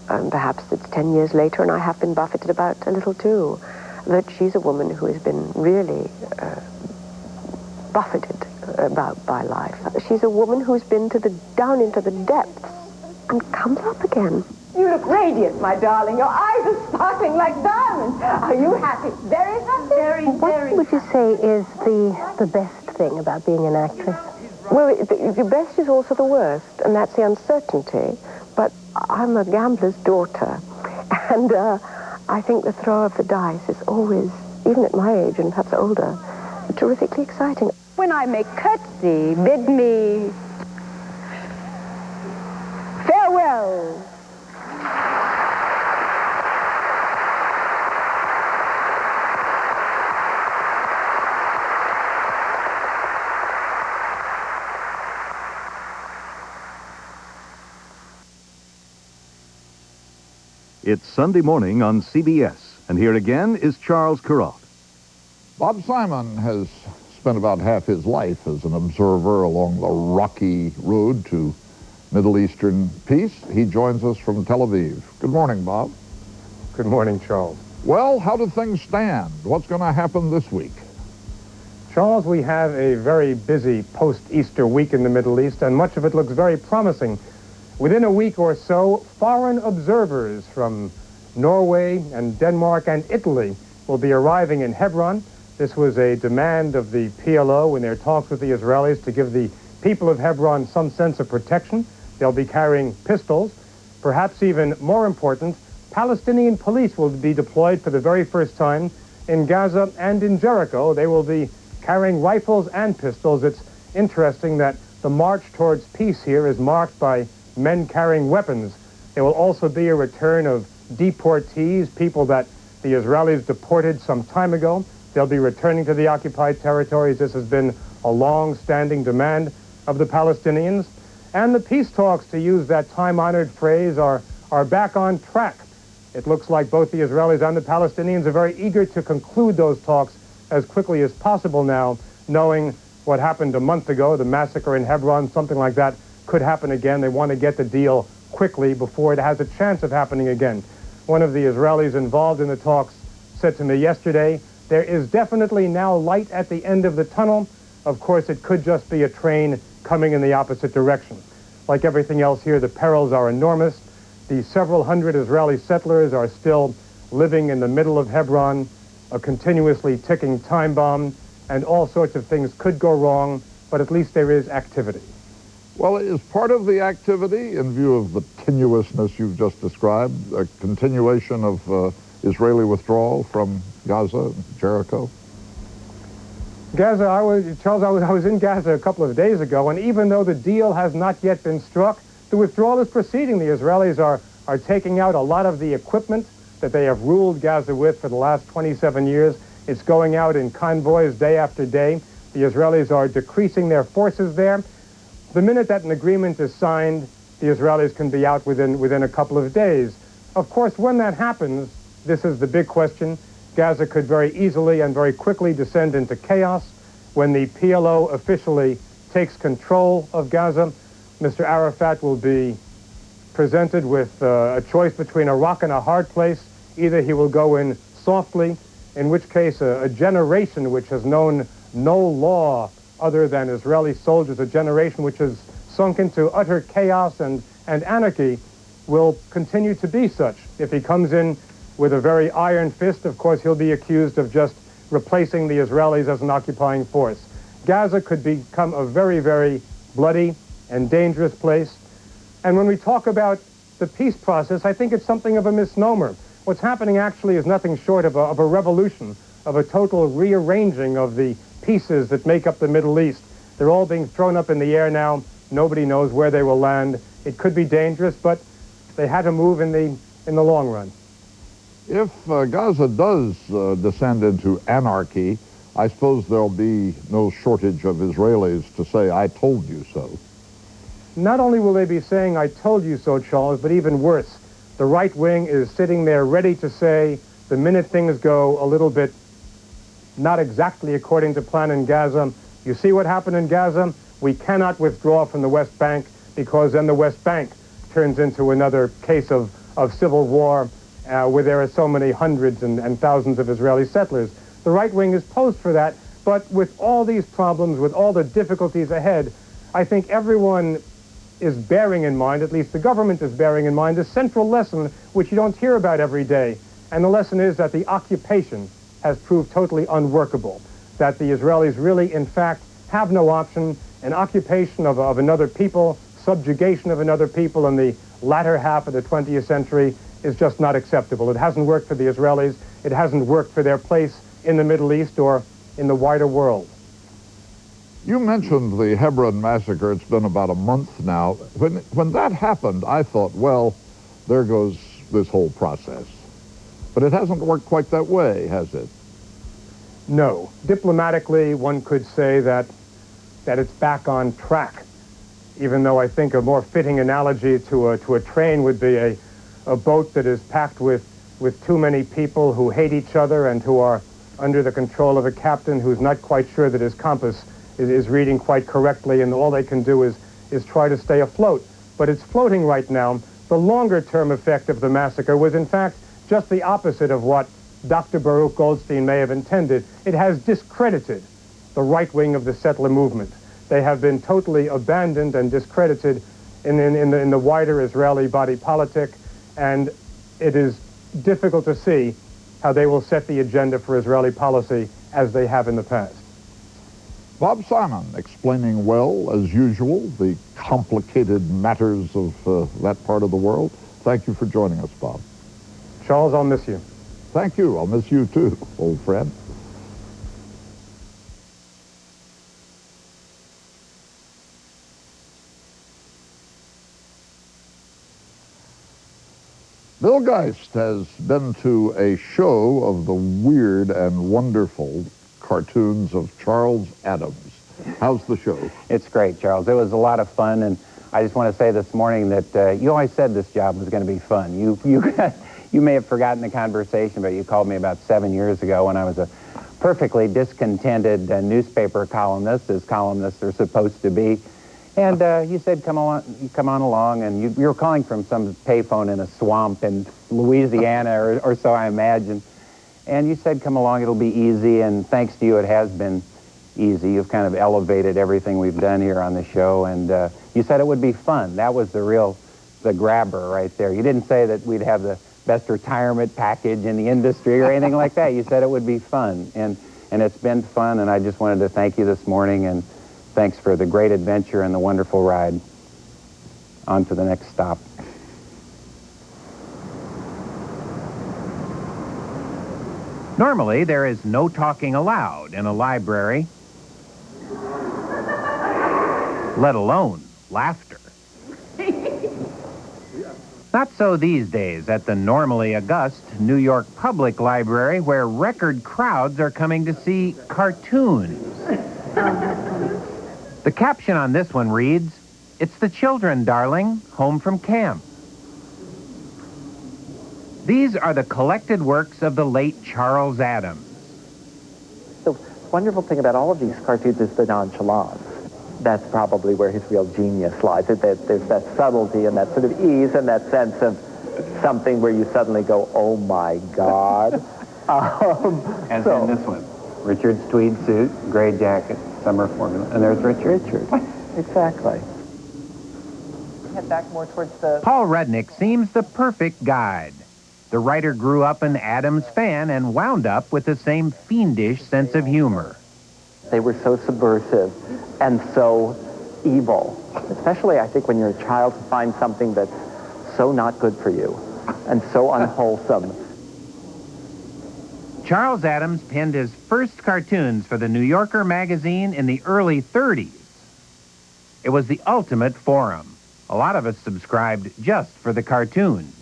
perhaps it's 10 years later, and I have been buffeted about a little too, that she's a woman who has been really buffeted about by life. She's a woman who's been down into the depths and comes up again. You look radiant, my darling. Your eyes are sparkling like diamonds. Are you happy? Very happy? Very, What would you say is the best thing about being an actress? Well, the best is also the worst, and that's the uncertainty. But I'm a gambler's daughter, and I think the throw of the dice is always, even at my age and perhaps older, terrifically exciting. When I make curtsy, bid me farewell. It's Sunday morning on CBS, and here again is Charles Kuralt. Bob Simon has spent about half his life as an observer along the rocky road to Middle Eastern peace. He joins us from Tel Aviv. Good morning, Bob. Good morning, Charles. Well, how do things stand? What's going to happen this week? Charles, we have a very busy post-Easter week in the Middle East, and much of it looks very promising. Within a week or so, foreign observers from Norway and Denmark and Italy will be arriving in Hebron. This was a demand of the PLO in their talks with the Israelis to give the people of Hebron some sense of protection. They'll be carrying pistols. Perhaps even more important, Palestinian police will be deployed for the very first time in Gaza and in Jericho. They will be carrying rifles and pistols. It's interesting that the march towards peace here is marked by men carrying weapons. There will also be a return of deportees, people that the Israelis deported some time ago. They'll be returning to the occupied territories. This has been a long-standing demand of the Palestinians. And the peace talks, to use that time-honored phrase, are back on track. It looks like both the Israelis and the Palestinians are very eager to conclude those talks as quickly as possible now, knowing what happened a month ago, the massacre in Hebron, something like that could happen again. They want to get the deal quickly before it has a chance of happening again. One of the Israelis involved in the talks said to me yesterday, there is definitely now light at the end of the tunnel. Of course, it could just be a train coming in the opposite direction. Like everything else here, the perils are enormous. The several hundred Israeli settlers are still living in the middle of Hebron, a continuously ticking time bomb, and all sorts of things could go wrong, but at least there is activity. Well, is part of the activity, in view of the tenuousness you've just described, a continuation of Israeli withdrawal from Gaza, Jericho? Gaza, Charles, I was in Gaza a couple of days ago, and even though the deal has not yet been struck, the withdrawal is proceeding. The Israelis are taking out a lot of the equipment that they have ruled Gaza with for the last 27 years. It's going out in convoys day after day. The Israelis are decreasing their forces there. The minute that an agreement is signed, the Israelis can be out within a couple of days. Of course, when that happens, this is the big question. Gaza could very easily and very quickly descend into chaos. When the PLO officially takes control of Gaza, Mr. Arafat will be presented with a choice between a rock and a hard place. Either he will go in softly, in which case a generation which has known no law other than Israeli soldiers, a generation which has sunk into utter chaos and anarchy, will continue to be such. If he comes in with a very iron fist, of course, he'll be accused of just replacing the Israelis as an occupying force. Gaza could become a very, very bloody and dangerous place. And when we talk about the peace process, I think it's something of a misnomer. What's happening actually is nothing short of a revolution, of a total rearranging of the pieces that make up the Middle East. They're all being thrown up in the air now. Nobody knows where they will land. It could be dangerous, but they had to move in the long run. If Gaza does descend into anarchy, I suppose there'll be no shortage of Israelis to say, I told you so. Not only will they be saying, I told you so, Charles, but even worse, the right wing is sitting there ready to say, the minute things go a little bit not exactly according to plan in Gaza, you see what happened in Gaza? We cannot withdraw from the West Bank because then the West Bank turns into another case of civil war where there are so many hundreds and thousands of Israeli settlers. The right wing is posed for that, but with all these problems, with all the difficulties ahead, I think everyone is bearing in mind, at least the government is bearing in mind, a central lesson which you don't hear about every day. And the lesson is that the occupation has proved totally unworkable, that the Israelis really, in fact, have no option. An occupation of another people, subjugation of another people in the latter half of the 20th century is just not acceptable. It hasn't worked for the Israelis. It hasn't worked for their place in the Middle East or in the wider world. You mentioned the Hebron massacre. It's been about a month now. When that happened, I thought, well, there goes this whole process. But it hasn't worked quite that way, has it? No. Diplomatically, one could say that it's back on track, even though I think a more fitting analogy to a train would be a boat that is packed with too many people who hate each other and who are under the control of a captain who's not quite sure that his compass is reading quite correctly, and all they can do is try to stay afloat. But it's floating right now. The longer-term effect of the massacre was, in fact, just the opposite of what Dr. Baruch Goldstein may have intended. It has discredited the right wing of the settler movement. They have been totally abandoned and discredited in the wider Israeli body politic, and it is difficult to see how they will set the agenda for Israeli policy as they have in the past. Bob Simon explaining well, as usual, the complicated matters of that part of the world. Thank you for joining us, Bob. Charles, I'll miss you. Thank you. I'll miss you too, old friend. Bill Geist has been to a show of the weird and wonderful cartoons of Charles Adams. How's the show? It's great, Charles. It was a lot of fun, and I just want to say this morning that you always said this job was going to be fun. You may have forgotten the conversation, but you called me about 7 years ago when I was a perfectly discontented newspaper columnist, as columnists are supposed to be. And you said, come on along, and you were calling from some payphone in a swamp in Louisiana or so, I imagine. And you said, come along, it'll be easy, and thanks to you, it has been easy. You've kind of elevated everything we've done here on the show, and you said it would be fun. That was the grabber right there. You didn't say that we'd have the best retirement package in the industry or anything like that. You said it would be fun, and it's been fun, and I just wanted to thank you this morning, and thanks for the great adventure and the wonderful ride. On to the next stop. Normally, there is no talking allowed in a library, let alone laughter. Not so these days at the normally august New York Public Library, where record crowds are coming to see cartoons. The caption on this one reads, "It's the children, darling, home from camp." These are the collected works of the late Charles Adams. The wonderful thing about all of these cartoons is the nonchalance. That's probably where his real genius lies. There's that subtlety and that sort of ease and that sense of something where you suddenly go, oh my God. As in this one. Richard's tweed suit, gray jacket, summer formula. And there's Richard. Exactly. Head back more towards the... Paul Rudnick seems the perfect guide. The writer grew up an Adams fan and wound up with the same fiendish sense of humor. They were so subversive and so evil. Especially, I think, when you're a child, to find something that's so not good for you and so unwholesome. Charles Adams penned his first cartoons for the New Yorker magazine in the early 30s. It was the ultimate forum. A lot of us subscribed just for the cartoons.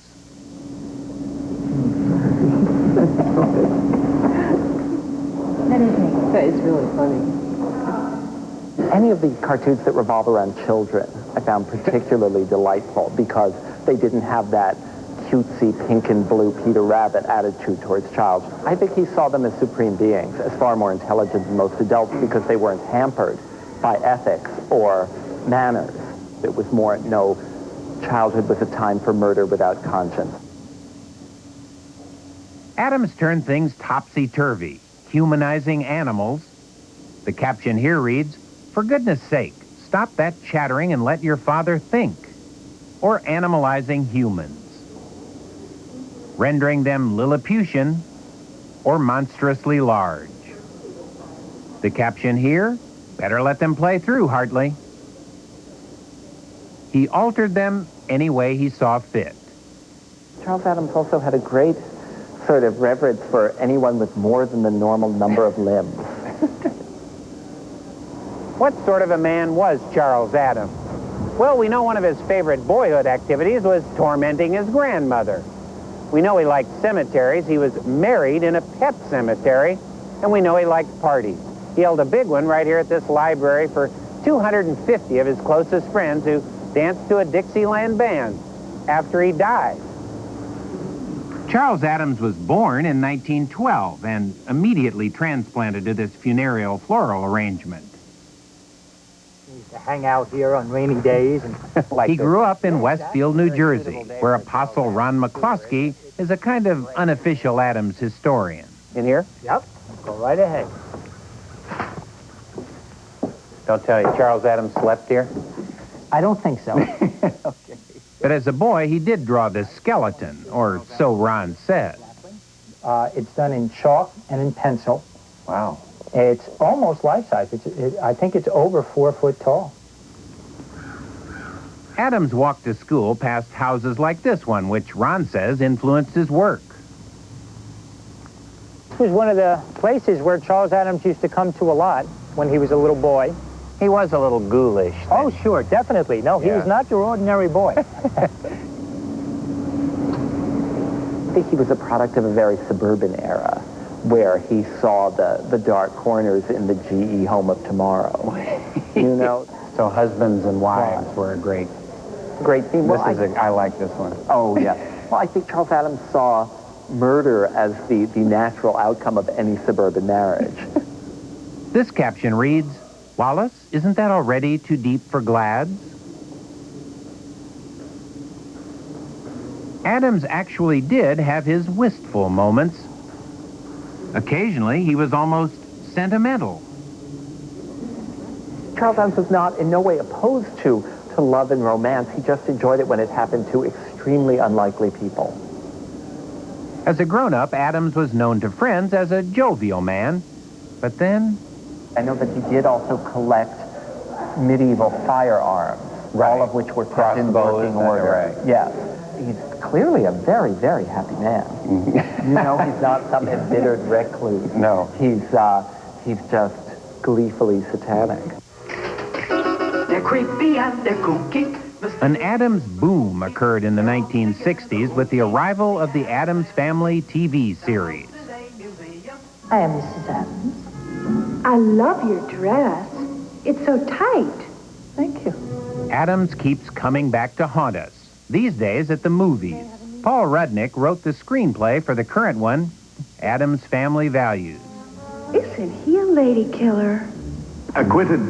That is really funny. Any of the cartoons that revolve around children I found particularly delightful because they didn't have that cutesy pink and blue Peter Rabbit attitude towards Charles. I think he saw them as supreme beings, as far more intelligent than most adults because they weren't hampered by ethics or manners. It was more, no, childhood was a time for murder without conscience. Adams turned things topsy-turvy, humanizing animals. The caption here reads, "For goodness sake, stop that chattering and let your father think," or animalizing humans, rendering them Lilliputian or monstrously large. The caption here, "Better let them play through, Hartley." He altered them any way he saw fit. Charles Adams also had a great sort of reverence for anyone with more than the normal number of limbs. What sort of a man was Charles Adams? Well, we know one of his favorite boyhood activities was tormenting his grandmother. We know he liked cemeteries. He was married in a pet cemetery, and we know he liked parties. He held a big one right here at this library for 250 of his closest friends who danced to a Dixieland band after he died. Charles Adams was born in 1912 and immediately transplanted to this funereal floral arrangement. He used to hang out here on rainy days. And he grew up in Westfield, New Jersey, where Apostle Ron McCloskey is a kind of unofficial Adams historian. In here? Yep. Go right ahead. Don't tell you, Charles Adams slept here? I don't think so. Okay. But as a boy, he did draw this skeleton, or so Ron said. It's done in chalk and in pencil. Wow. It's almost life-size. I think it's over 4 foot tall. Adams walked to school past houses like this one, which Ron says influenced his work. This was one of the places where Charles Adams used to come to a lot when he was a little boy. He was a little ghoulish. Oh, sure, definitely. No, he was not your ordinary boy. think he was a product of a very suburban era where he saw the dark corners in the GE home of tomorrow. You know? So husbands and wives were a great theme. Well, I like this one. Oh, yeah. Well, I think Charles Adams saw murder as the natural outcome of any suburban marriage. This caption reads, "Wallace, isn't that already too deep for Glads?" Adams actually did have his wistful moments. Occasionally, he was almost sentimental. Charles Adams was not in no way opposed to love and romance. He just enjoyed it when it happened to extremely unlikely people. As a grown-up, Adams was known to friends as a jovial man. But then... I know that he did also collect medieval firearms, all of which were kept in working order. Yes. He's clearly a very, very happy man. You know, he's not some embittered recluse. No. He's just gleefully satanic. They're creepy and they're kooky. An Adams boom occurred in the 1960s with the arrival of the Adams Family TV series. I am Mrs. Adams. I love your dress. It's so tight. Thank you. Adams keeps coming back to haunt us, these days at the movies. Paul Rudnick wrote the screenplay for the current one, Adams Family Values. Isn't he a lady killer? Acquitted.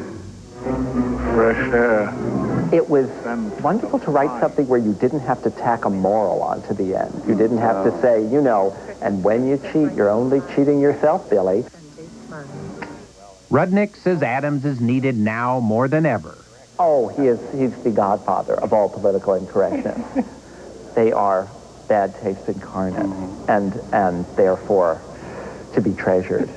Fresh air. It was wonderful to write something where you didn't have to tack a moral onto the end. You didn't have to say, you know, and when you cheat, you're only cheating yourself, Billy. Rudnick says Adams is needed now more than ever. Oh, he's the godfather of all political incorrectness. They are bad taste incarnate, and therefore to be treasured.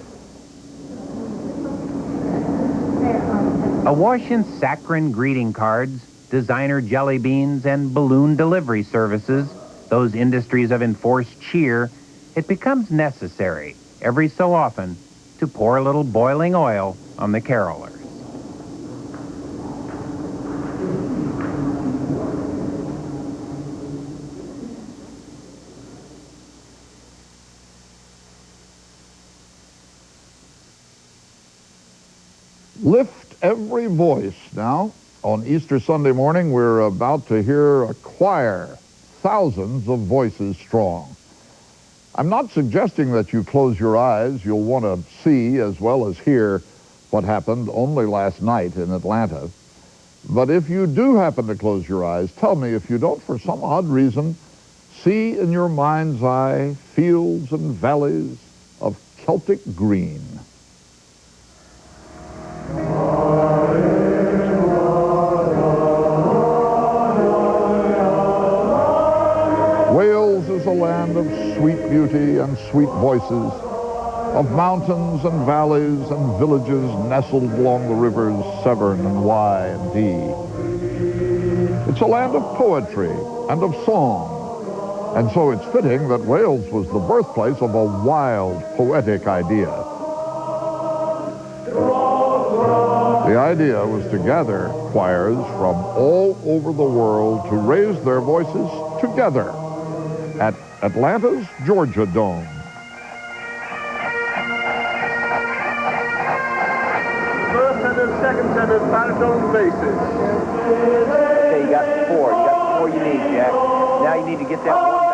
Awash in saccharine greeting cards, designer jelly beans, and balloon delivery services, those industries of enforced cheer, it becomes necessary, every so often, to pour a little boiling oil on the carolers. Lift every voice now. On Easter Sunday morning, we're about to hear a choir, thousands of voices strong. I'm not suggesting that you close your eyes. You'll want to see as well as hear what happened only last night in Atlanta. But if you do happen to close your eyes, tell me if you don't, for some odd reason, see in your mind's eye fields and valleys of Celtic green. Wales is a land of sweet beauty and sweet voices, of mountains and valleys and villages nestled along the rivers Severn and Wye and Dee. It's a land of poetry and of song, and so it's fitting that Wales was the birthplace of a wild, poetic idea. The idea was to gather choirs from all over the world to raise their voices together at Atlanta's Georgia Dome. First tenor, second tenor, baritone basses. Okay, you got four. You got the four you need, Jack. Now you need to get that one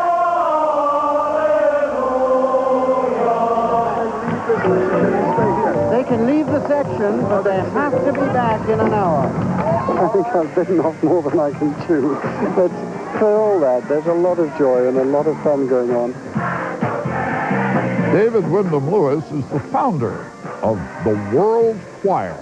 They can leave the section, but they have to be back in an hour. I think I've bitten off more than I can chew. But for all that, there's a lot of joy and a lot of fun going on. David Wyndham Lewis is the founder of the World Choir.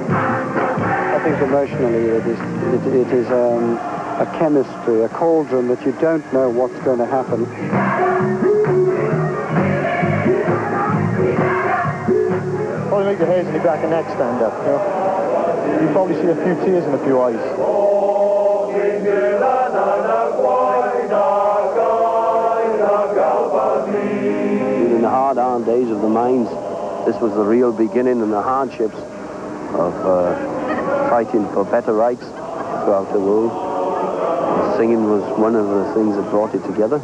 I think emotionally it is a chemistry, a cauldron that you don't know what's going to happen. Probably make the hairs in your back and neck stand up, you know? You probably see a few tears in a few eyes. In the hard-on days of the mines, this was the real beginning and the hardships of fighting for better rights throughout the world. The singing was one of the things that brought it together.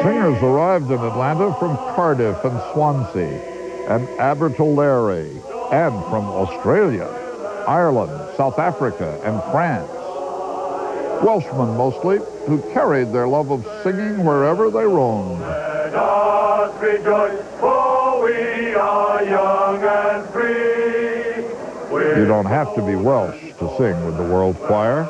Singers arrived in Atlanta from Cardiff and Swansea and Abertolare, and from Australia, Ireland, South Africa, and France. Welshmen mostly, who carried their love of singing wherever they roamed. Let us rejoice, for we are young and free. You don't have to be Welsh to sing with the World Choir.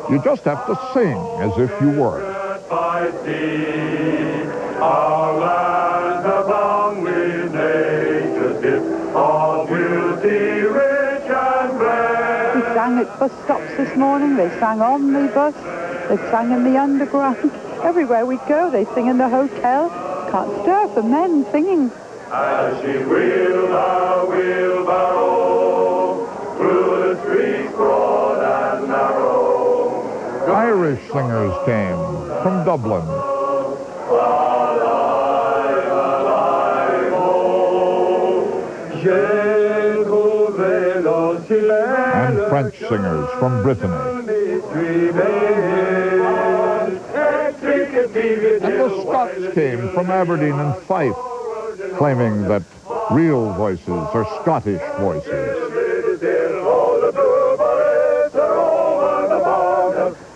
You just have to sing as if you were. By sea, our lands abound with nature's gift of beauty, rich and rare. We sang at bus stops this morning. They sang on the bus. They sang in the underground. Everywhere we go, they sing in the hotel. Can't stir for men singing. As she wheeled her wheelbarrow through the streets broad and narrow. Irish singers came from Dublin. And French singers from Brittany. And the Scots came from Aberdeen and Fife, claiming that real voices are Scottish voices.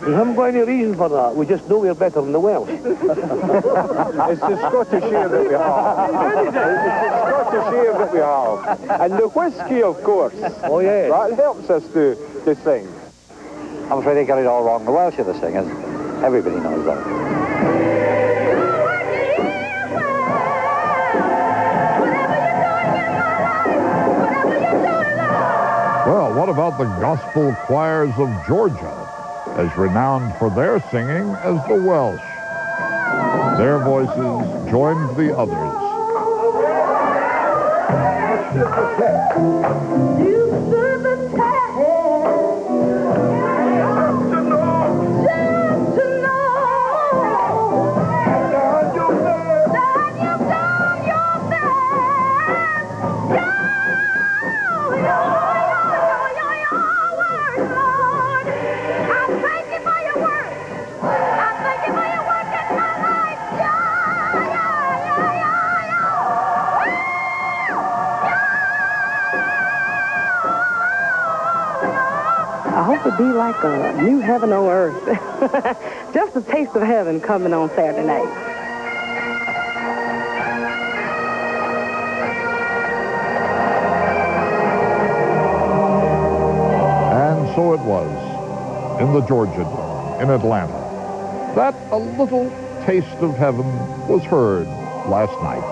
We haven't got any reason for that. We just know we're better than the Welsh. It's the Scottish air that we have. It's the Scottish air that we have. And the whiskey, of course. Oh, yes. That helps us to sing. I'm afraid they got it all wrong. The Welsh are the singers. Everybody knows that. Well, what about the gospel choirs of Georgia, as renowned for their singing as the Welsh? Their voices joined the others. I hope it be like a new heaven on earth. Just a taste of heaven coming on Saturday night. And so it was, in the Georgia Dome, in Atlanta, that a little taste of heaven was heard last night.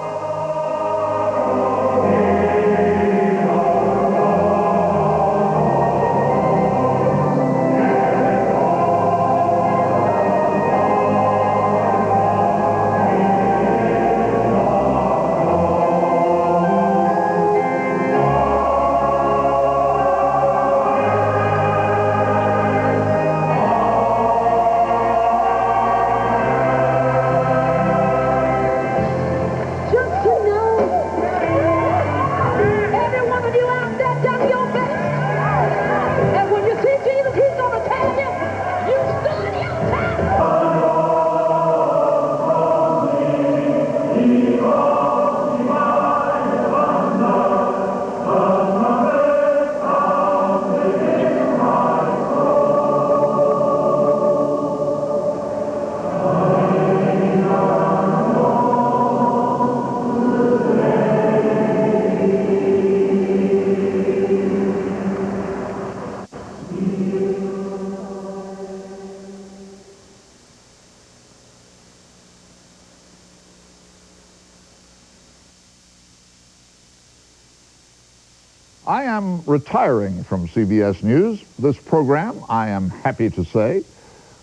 I am retiring from CBS News. This program, I am happy to say,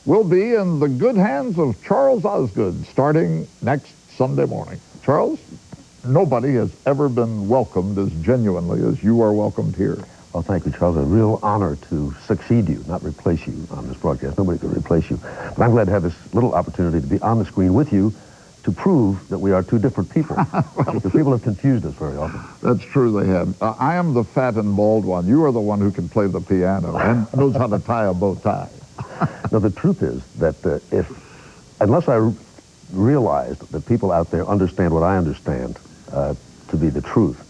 will be in the good hands of Charles Osgood starting next Sunday morning. Charles, nobody has ever been welcomed as genuinely as you are welcomed here. Well, thank you, Charles. A real honor to succeed you, not replace you on this broadcast. Nobody could replace you. But I'm glad to have this little opportunity to be on the screen with you to prove that we are two different people. Because people have confused us very often. That's true, they have. I am the fat and bald one. You are the one who can play the piano and knows how to tie a bow tie. Now, the truth is that unless I realized that people out there understand what I understand to be the truth.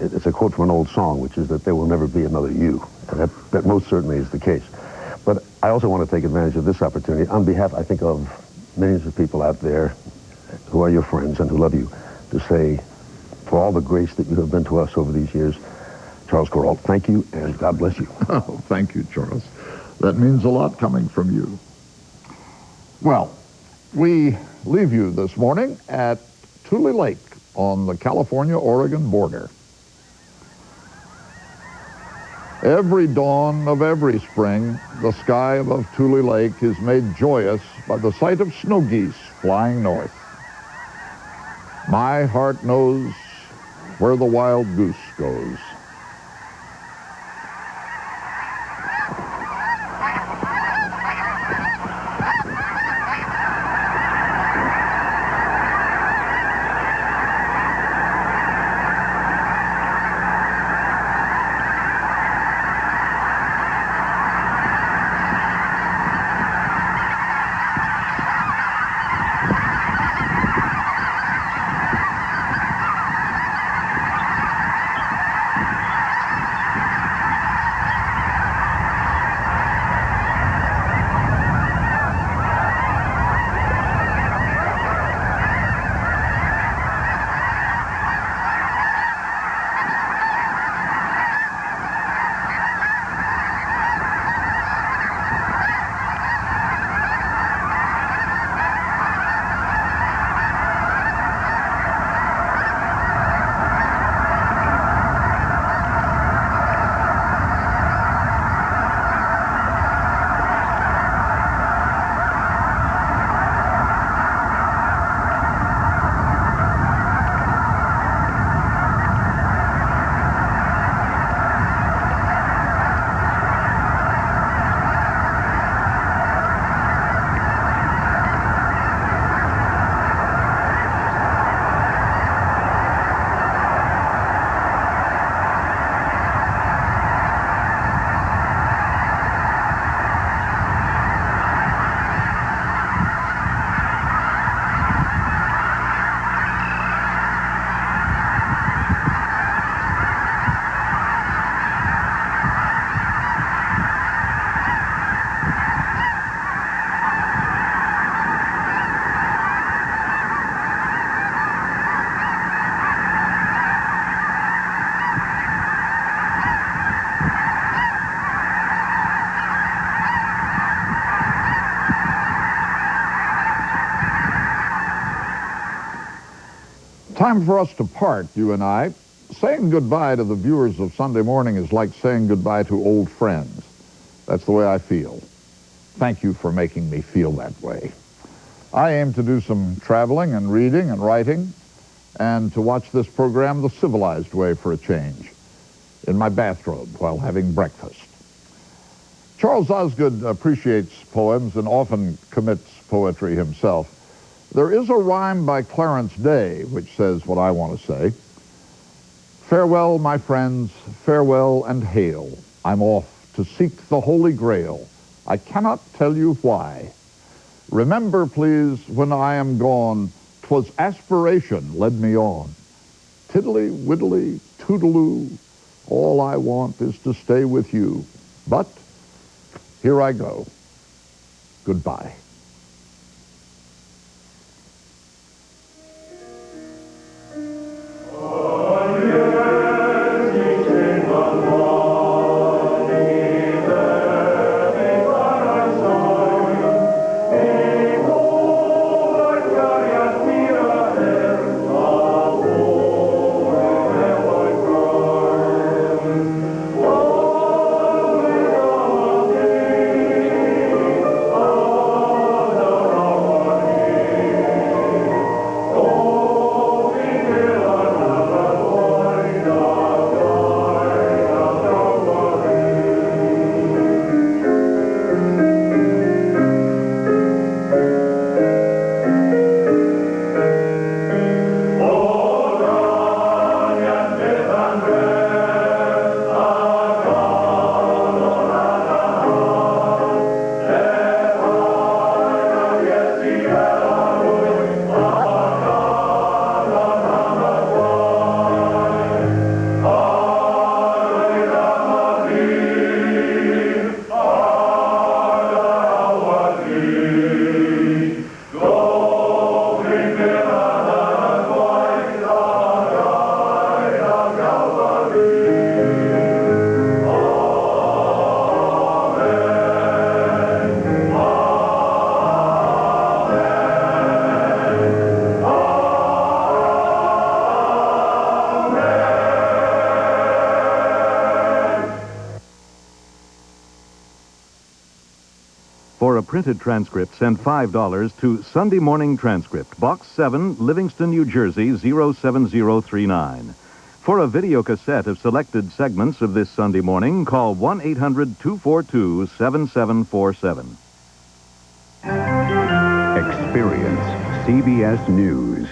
It's a quote from an old song, which is that there will never be another you. And that most certainly is the case. But I also want to take advantage of this opportunity on behalf, I think, of millions of people out there who are your friends and who love you, to say, for all the grace that you have been to us over these years, Charles Kuralt, thank you, and God bless you. Oh, thank you, Charles. That means a lot coming from you. Well, we leave you this morning at Tule Lake on the California-Oregon border. Every dawn of every spring, the sky above Tule Lake is made joyous by the sight of snow geese flying north. My heart knows where the wild goose goes. Time for us to part, you and I. Saying goodbye to the viewers of Sunday Morning is like saying goodbye to old friends. That's the way I feel. Thank you for making me feel that way. I aim to do some traveling and reading and writing, and to watch this program the civilized way for a change, in my bathrobe while having breakfast. Charles Osgood appreciates poems and often commits poetry himself. There is a rhyme by Clarence Day which says what I want to say. Farewell, my friends, farewell and hail. I'm off to seek the Holy Grail. I cannot tell you why. Remember, please, when I am gone, 'twas aspiration led me on. Tiddly, widdly, toodaloo, all I want is to stay with you. But here I go. Goodbye. Oh For a printed transcript, send $5 to Sunday Morning Transcript, Box 7, Livingston, New Jersey, 07039. For a video cassette of selected segments of This Sunday Morning, call 1-800-242-7747. Experience CBS News.